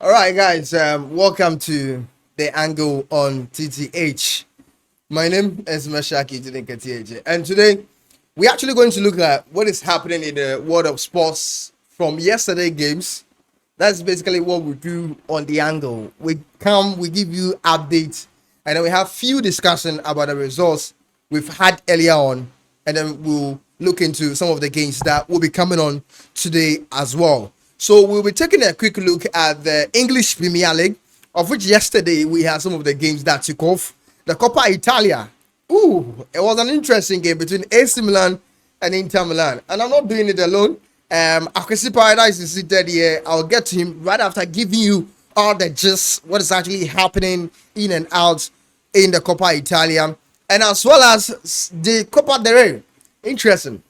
All right, guys. Welcome to the Angle on TTH. My name is Mashaki Tinkatiej, and today we're actually going to look at what is happening in the world of sports from yesterday games. That's basically what we do on the Angle. We give you updates, and then we have few discussion about the results we've had earlier on, and then we'll look into some of the games that will be coming on today as well. So we'll be taking a quick look at the English Premier League, of which yesterday we had some of the games that took off. The Coppa Italia. Ooh, it was an interesting game between AC Milan and Inter Milan. And I'm not doing it alone. Akwesi Paradise is seated here. I'll get to him right after giving you all the gist, what is actually happening in and out in the Coppa Italia, and as well as the Copa del Rey. Interesting.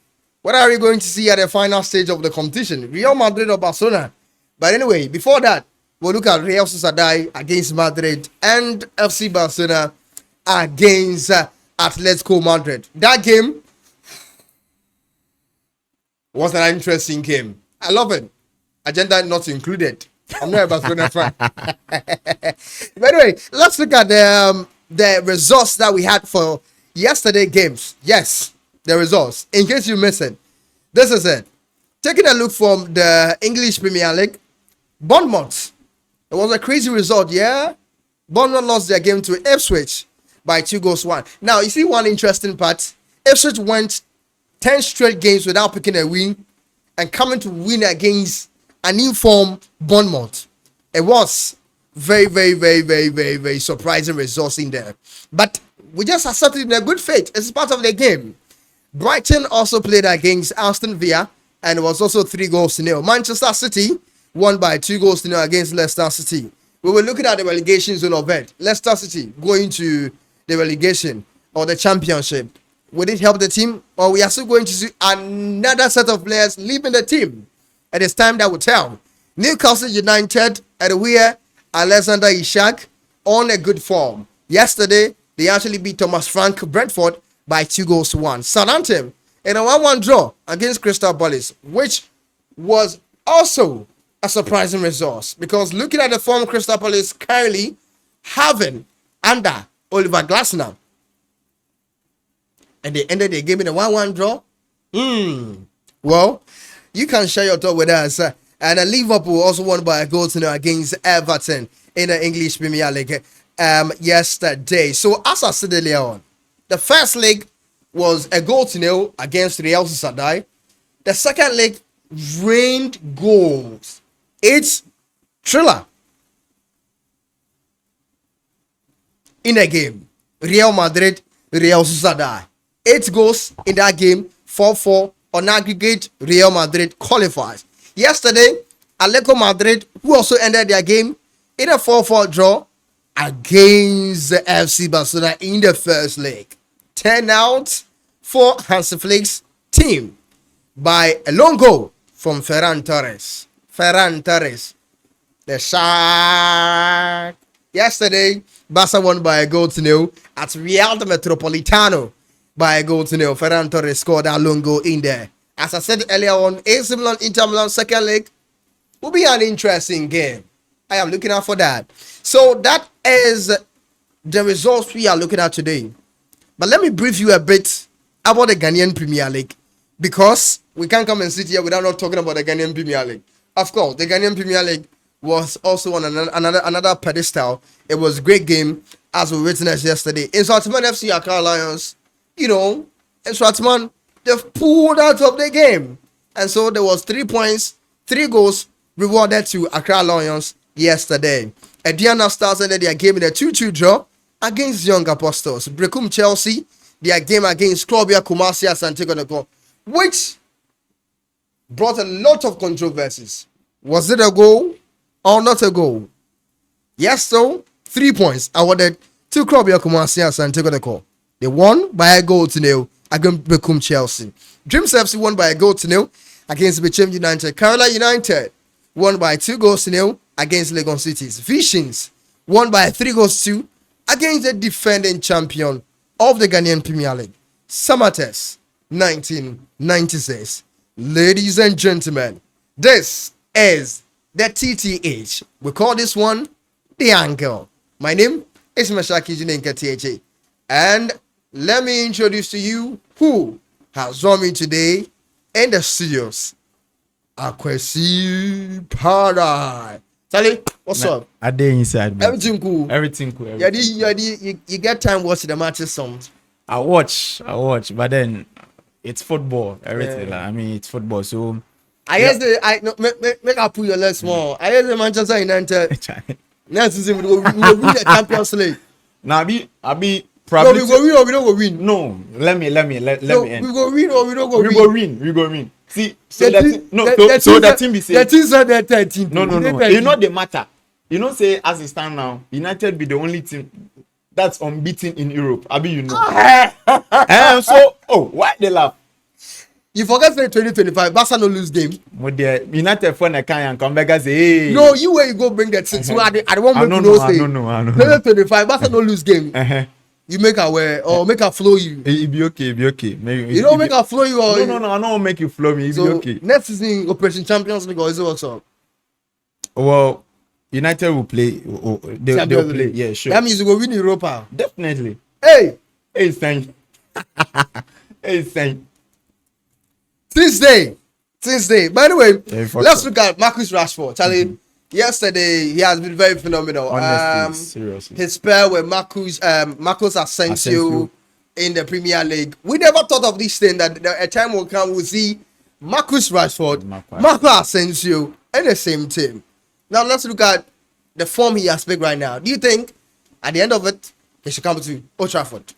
What are we going to see at the final stage of the competition? Real Madrid or Barcelona? But anyway, before that, we'll look at Real Sociedad against Madrid and FC Barcelona against Atletico Madrid. That game was an interesting game. I love it. Agenda not included. I'm not a Barcelona fan. But anyway, let's look at the results that we had for yesterday games. Yes, the results. In case you missed it, this is it. Taking a look from the English Premier League, Bournemouth. It was a crazy result, yeah? Bournemouth lost their game to Ipswich by 2-1. Now, you see one interesting part. Ipswich went 10 straight games without picking a win and coming to win against an informed Bournemouth. It was very surprising results in there. But we just accepted in a good faith. It's part of the game. Brighton also played against Aston Villa and it was also 3-0. Manchester City won by 2-0 against Leicester City. We were looking at the relegation zone of it. Leicester City going to the relegation or the championship. Would it help the team? Or we are still going to see another set of players leaving the team? And it's time that will tell. Newcastle United at where Alexander Isak on a good form. Yesterday, they actually beat Thomas Frank Brentford by 2-1. Southampton in a 1-1 draw against Crystal Palace, which was also a surprising result because looking at the form Crystal Palace currently having under Oliver Glasner, and they ended the game in a 1-1 draw. Well, you can share your thought with us. And Liverpool also won by a goal to against Everton in the English Premier League yesterday. So as I said earlier on, the first leg was a 0-0 against Real Sociedad. The second leg rained goals. It's thriller in a game. Real Madrid, Real Sociedad. 8 goals in that game, 4-4 on aggregate. Real Madrid qualifies. Yesterday, Atletico Madrid, who also ended their game in a 4-4 draw against the FC Barcelona in the first leg. 10 out for Hansi Flick's team by a long goal from Ferran Torres. The Shark. Yesterday, Barca won by a 0-0 at Real Metropolitano by a 0-0. Ferran Torres scored that long goal in there. As I said earlier on, AC Milan, Inter Milan second leg will be an interesting game. I am looking out for that. So that is the results we are looking at today. But let me brief you a bit about the Ghanaian Premier League because we can't come and sit here without not talking about the Ghanaian Premier League. Of course, the Ghanaian Premier League was also on another pedestal. It was a great game as we witnessed yesterday. In Swartman FC Accra Lions, in Swartman, they've pulled out of the game. And so there was 3 points, 3 goals rewarded to Accra Lions yesterday. Ediana Stars ended their game in a 2-2 draw against Young Apostles. Brecum Chelsea, their game against Clubia Kumasi Asante, which brought a lot of controversies. Was it a goal or not a goal? Yes, so 3 points awarded to Clubia Kumasi Asante. They won by a 0-0 against Brecum Chelsea. Dreams FC won by a 0-0 against Bechem United. Kerala United won by 2-0 against Lagos Cities. Visions won by 3-2 against the defending champion of the Ghanaian Premier League, Samatex 1996. Ladies and gentlemen, this is the TTH. We call this one the angle. My name is Mashaki Jinenka THA. And let me introduce to you who has joined me today in the studios. Akwesi Paradise. Charlie, what's up? A day inside, man. Everything cool. Everything cool. You get time watching the matches some. I watch, but then it's football. Everything, like, I mean, it's football. So I guess make I put your less more. I guess the Manchester United. Next season we will win the Champions League. Now I be probably. No, we go win or we don't go win. No, let me end. We go win or we don't go win. We go win. See, so the team be saying. The team said they're 13. No. You know the matter. You know, say as it stand now, United be the only team that's unbeaten in Europe. I mean, you know. Why they laugh? You forget say 2025, Barca no lose game. But the United phone I can't come back and say, hey. No, you where you go bring that thing. So I don't want to know say. I know. 2025, Barca no lose game. You make her wear or make her flow you. It be okay. Maybe, you don't make her flow you or no. I don't make you flow me. It be okay. Next season, Operation Champions League or is it what's up? Well, United will play. They'll play. Yeah, sure. That means you go win Europa. Definitely. Hey, thank. Tuesday. By the way, let's look at Marcus Rashford. Charlie, yesterday he has been very phenomenal. Honestly, seriously. His pair with Marcus Asensio in the Premier League. We never thought of this thing that a time will come we'll see Marcus Rashford, Marcus Asensio in the same team. Now let's look at the form he has picked right now. Do you think at the end of it he should come to Old Trafford?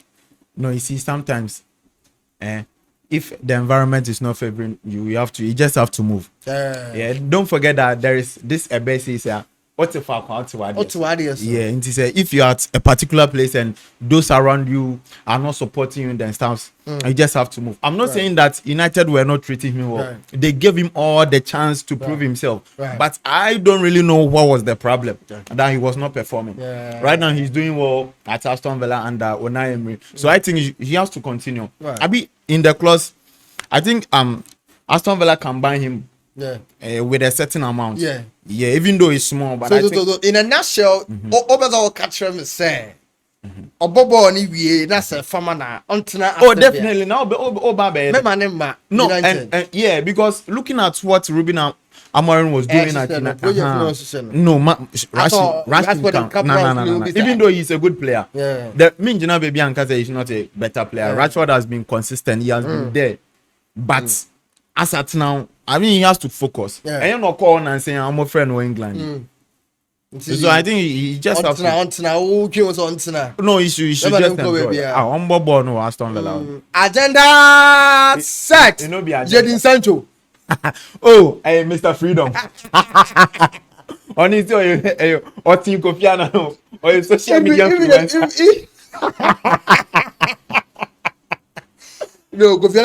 No, you see, sometimes if the environment is not favoring you, you just have to move. Yeah, don't forget that there is this Ebesi is yeah, and if you're at a particular place and those around you are not supporting you, then stuff, you just have to move. I'm not saying that United were not treating him well. They gave him all the chance to prove himself. But I don't really know what was the problem that he was not performing. Right now he's doing well at Aston Villa under Unai Emery. So I think he has to continue. I be in the clause. I think Aston Villa can buy him with a certain amount. Even though it's small, but so in a nutshell, overall catch him say Obobo ni we that's a farmer na definitely now no and yeah, because looking at what Ruben Amorim was doing at Rashford even though he's a good player, the Minjina baby Anka is not a better player. Rashford has been consistent, he has been there, but as at now, I mean, he has to focus. And you're not calling and saying, I'm a friend of England. So I think he just has to. No, he should just enjoy. I'm born no Aston Villa. Agenda set. Jadon Sancho. Oh, hey, Mr. Freedom. On his or Team Kofiana or social media influencer. No, but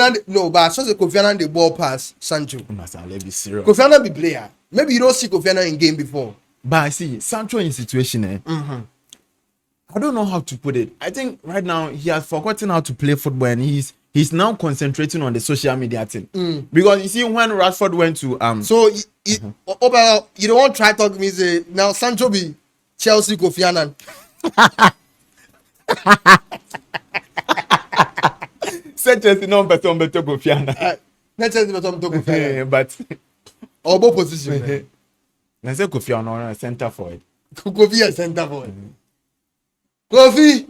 I saw the Kofi Annan the ball pass Sancho. Let's be serious. Kofi Annan be player. Maybe you don't see Kofi Annan in game before. But I see Sancho in situation. I don't know how to put it. I think right now he has forgotten how to play football and he's now concentrating on the social media thing. Because you see when Rashford went to so you don't want to try talk me say now Sancho be Chelsea Kofi Annan. Chelsea no better Kofi Annan. Chelsea better Kofi Annan. But both position. I say Kofi Annan center forward. Kofi is center forward. Kofi,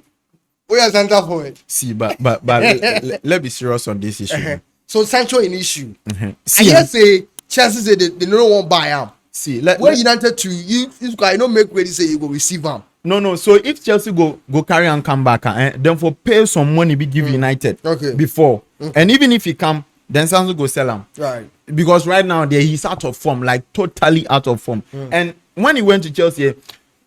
we are center forward. See, but let's be serious on this issue. So Sancho an issue. See, I say Chelsea say they don't want buy him. See, when United to you guy no make ready say you go receive him. No. So if Chelsea go carry and come back, then for pay some money be give United before, and even if he come, then Sancho go sell him. Right. Because right now he's out of form, like totally out of form. And when he went to Chelsea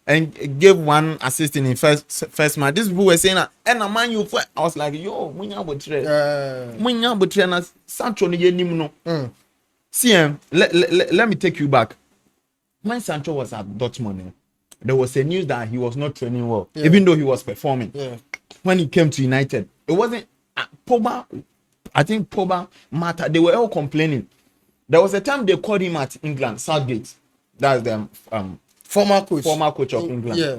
and gave one assist in his first match, these people were saying that, and a man you, I was like, yo, Munya Butre, Sancho no. See, let me take you back. When Sancho was at Dortmund, there was a news that he was not training well, even though he was performing. When he came to United, it wasn't Pogba. I think Pogba, Mata, they were all complaining. There was a time they called him at England, Southgate. That's the Former coach. of England. Yeah.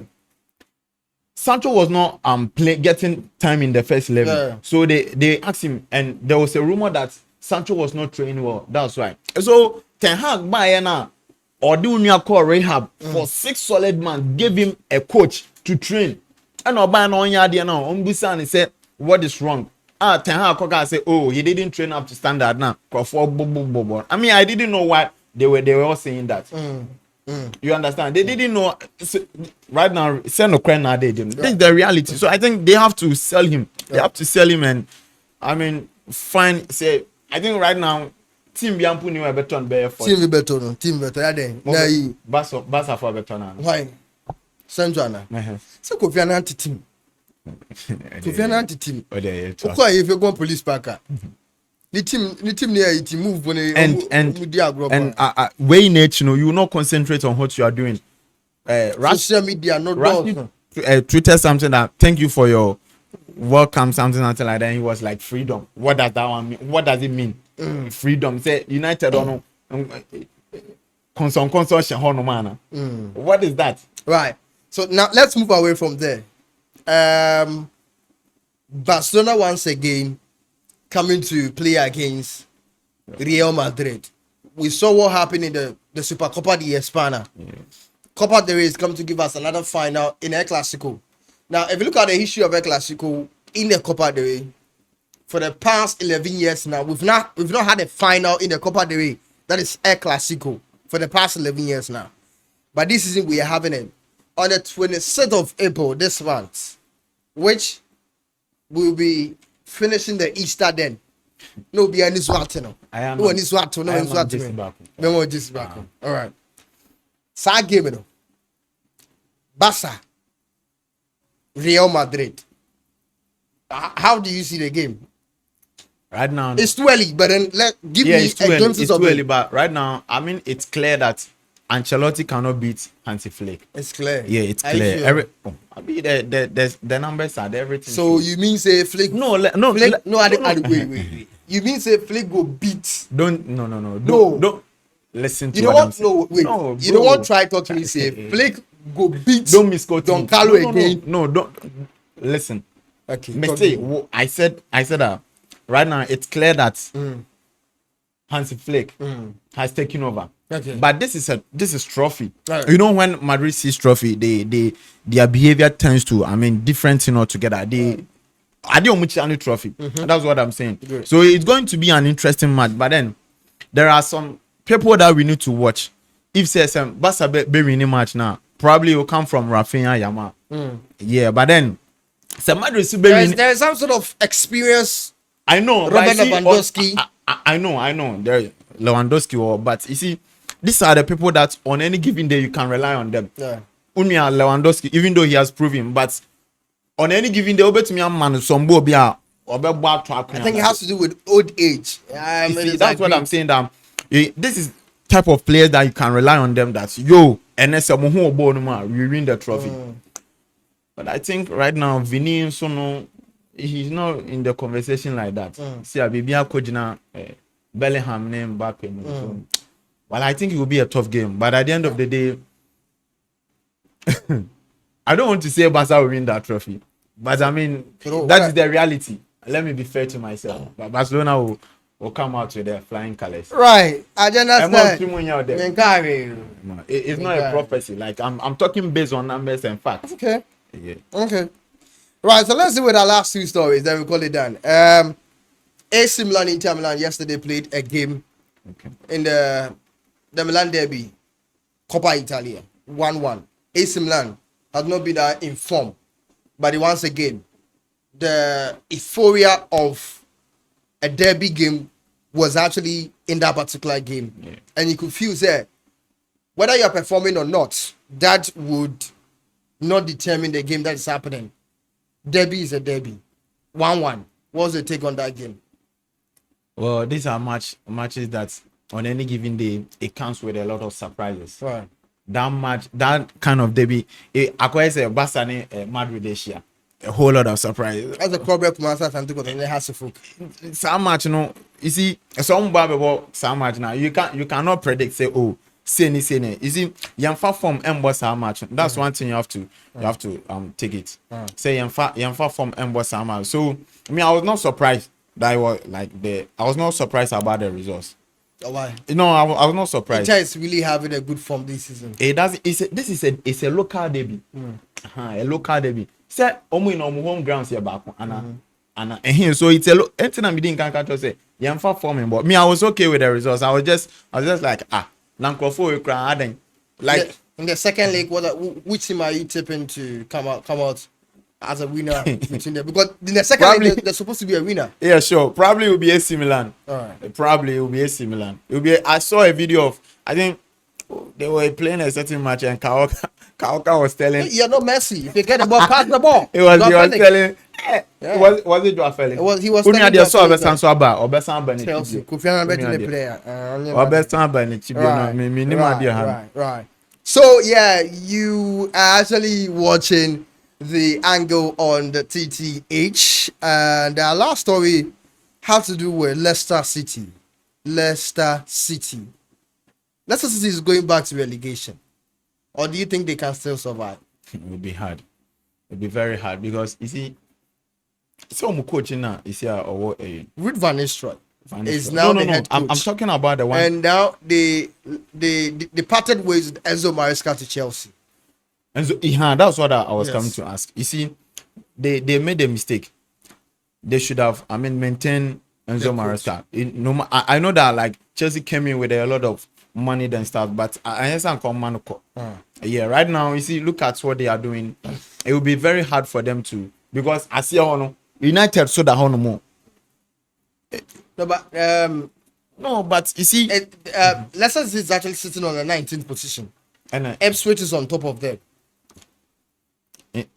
Sancho was not getting time in the first 11. Yeah. So they asked him, and there was a rumor that Sancho was not training well. That's why. So Ten Hag Bayana or the call rehab for 6 solid months, gave him a coach to train. And Obayana on yard now, Umbusan said, what is wrong? Ten Hag Koga said, oh, he didn't train up to standard now. I mean, I didn't know why they were all saying that. You understand? They didn't know. Right now, send a they didn't. This is the reality. So I think they have to sell him. They have to sell him, and I mean, fine. Say, I think right now, team Biampu new a better bear for Team better. Team better. Yeah. Basa for better now. Why? Sanjana. So Kofi Annan team. Kofi Annan team. Okay, if you go police parker. The team there it move when and way nature, you will not concentrate on what you are doing. Social media not Twitter something that thank you for your welcome something like that. And he was like freedom. What does that one mean? What does it mean? Freedom. Say United or no consortium no man. What is that? Right. So now let's move away from there. Barcelona once again coming to play against Real Madrid. We saw what happened in the Supercopa de España. Copa del Rey is coming to give us another final in El Clasico. Now, if you look at the history of El Clasico in the Copa del Rey, for the past 11 years now, we've not had a final in the Copa del Rey that is El Clasico for the past 11 years now. But this season we are having it on the 26th of April this month, which will be finishing the Easter then. No, be any swatino. I am. No, any swatino. No, any swatino. No, just back. All right. Sa game, no. Barca, Real Madrid. How do you see the game? Right now, it's too early, but then give me a glimpse of it. It's too early, but right now, I mean, it's clear that Ancelotti cannot beat Hansi Flick. It's clear. Yeah, it's clear. Sure? I mean, the numbers are everything. So you mean say Flick? Wait. You mean say Flick go beat? Don't listen to you what I'm saying. No, wait. No, you don't want to try talk to me. Say Flick go beat. Don't misquote Don Carlo again. No, don't listen. Okay. Mistake. I said right now it's clear that Hansi Flick has taken over. Okay. But this is trophy. Right. You know when Madrid sees trophy, their behavior tends to different altogether. I don't much any trophy. That's what I'm saying. Good. So it's going to be an interesting match. But then there are some people that we need to watch. If CSM Barca be winning match now, probably will come from Rafinha Yamal. Yeah, but then Madrid there is some sort of experience. I know. Robert Lewandowski. I know. There Lewandowski, but you see, these are the people that on any given day you can rely on them. Yeah. Unia Lewandowski, even though he has proven, but on any given day, I think it has to do with old age. That's what I'm saying. That this is type of players that you can rely on them. That's we win the trophy. But I think right now, Vini Sono, he's not in the conversation like that. See, Abibia Kojina, Bellingham name back in. Well, I think it will be a tough game. But at the end of the day, I don't want to say Barca will win that trophy. But I mean, that is the reality. Let me be fair to myself. But Barcelona will come out with their flying colors. Right. I understand. It's not a prophecy. Like I'm talking based on numbers and facts. Okay. Yeah. Okay. Right. So let's see with our last two stories. Then we call it done. AC Milan, Inter Milan yesterday played a game in the Milan derby, Coppa Italia, 1-1. AC Milan has not been informed, but once again, the euphoria of a derby game was actually in that particular game, and you could feel there whether you are performing or not. That would not determine the game that is happening. Derby is a derby. 1-1. What's the take on that game? Well, these are matches that on any given day it comes with a lot of surprises. Right. That kind of derby, acquires a Barca Madrid this year. A whole lot of surprises. As a corporate master, something because they have to folk. So much, you see, some Bible so much now. You cannot predict. Say, oh, say ni. You see, Yanfa form emboss how much. That's one thing you have to take it. Say Yanfa form emboss how much. So I mean, I was not surprised that I was not surprised about the results. Why? No, I was not surprised. Inter is really having a good form this season. It's a local derby. A local derby. Say omo in omo home grounds here back and so it's a anything I'm doing can't say Yanfa forming, but me I was okay with the results. I was just like Nankofo Ukraine like in the second leg, which team are you tipping to come out as a winner between them? Because in the second leg, there's supposed to be a winner. Yeah, sure. Probably it will be AC Milan. All right. Probably it will be AC Milan. It will be. I saw a video of. I think they were playing a certain match and Kaoka was telling. You're not Messi. If you get the ball, pass the ball. He was telling. Was it Joao Felix? He was telling. Chelsea. Kofi Annan betting the player. Right. So yeah, you are actually watching the angle on the TTH, and our last story had to do with Leicester City. Leicester City is going back to relegation, or do you think they can still survive? It will be hard. It will be very hard because you see, some coaching now is here or Ruud van Nistelrooy is now the head coach. I'm talking about the one. And now they parted ways with Enzo Maresca to Chelsea. And so, that's what I was coming to ask. You see, they made a mistake. They should have, maintained Enzo Maresca. I know that like Chelsea came in with a lot of money and stuff, but I understand Manuko. Yeah, right now, you see, look at what they are doing. It will be very hard for them to, because I see United so that more. No, but you see, Leicester is actually sitting on the 19th position, and Ipswich is on top of them.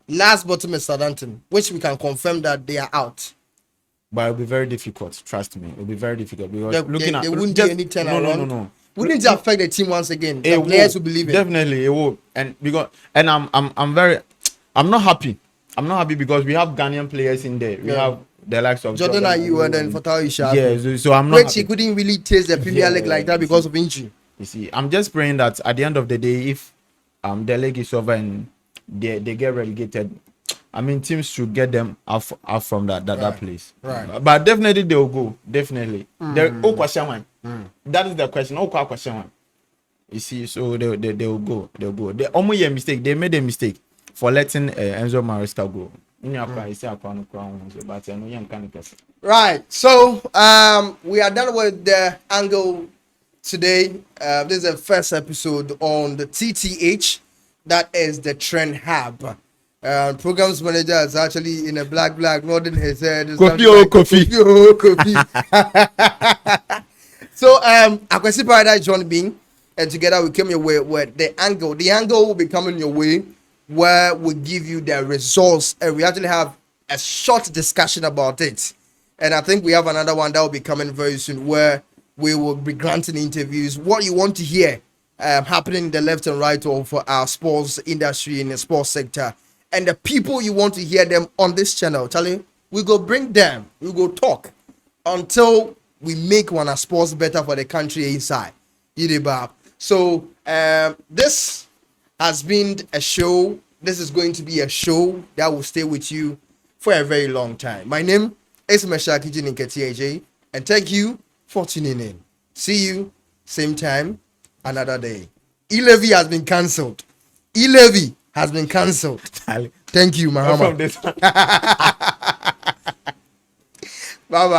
Last bottom is Southampton, which we can confirm that they are out. But it'll be very difficult. Trust me, it'll be very difficult because they wouldn't do any turnaround. No. Wouldn't it affect the team once again? The players will believe it. Definitely, it will. And I'm not happy. I'm not happy because we have Ghanaian players in there. We have the likes of Jordan Ayew and then Fatah Isha. Yeah, so I'm not. Which he couldn't really taste the Premier League like that because of injury. You see, I'm just praying that at the end of the day, if the league is over and they get relegated, teams should get them out from that place. Right. But definitely they will go. Definitely. Question one. That is the question. Question one. You see, so they will go. They'll go. They almost a mistake. They made a mistake for letting Enzo Maresca go. Right. So we are done with the angle today. This is the first episode on the TTH. That is the Trend Hub. Programs manager is actually in a black nodding his head. Kofi. So Akwesi Paradise John Bean, and together we came your way with the angle. The angle will be coming your way where we give you the results, and we actually have a short discussion about it. And I think we have another one that will be coming very soon where we will be granting interviews. What you want to hear happening in the left and right of our sports industry in the sports sector, and the people you want to hear them on this channel. Charlie, we go bring them, we go talk until we make one of sports better for the country inside. So this has been a show. This is going to be a show that will stay with you for a very long time. My name is Meshaki Jininke, and thank you for tuning in. See you same time another day. E-Levy has been cancelled. E-Levy has been cancelled. Thank you, Muhammad.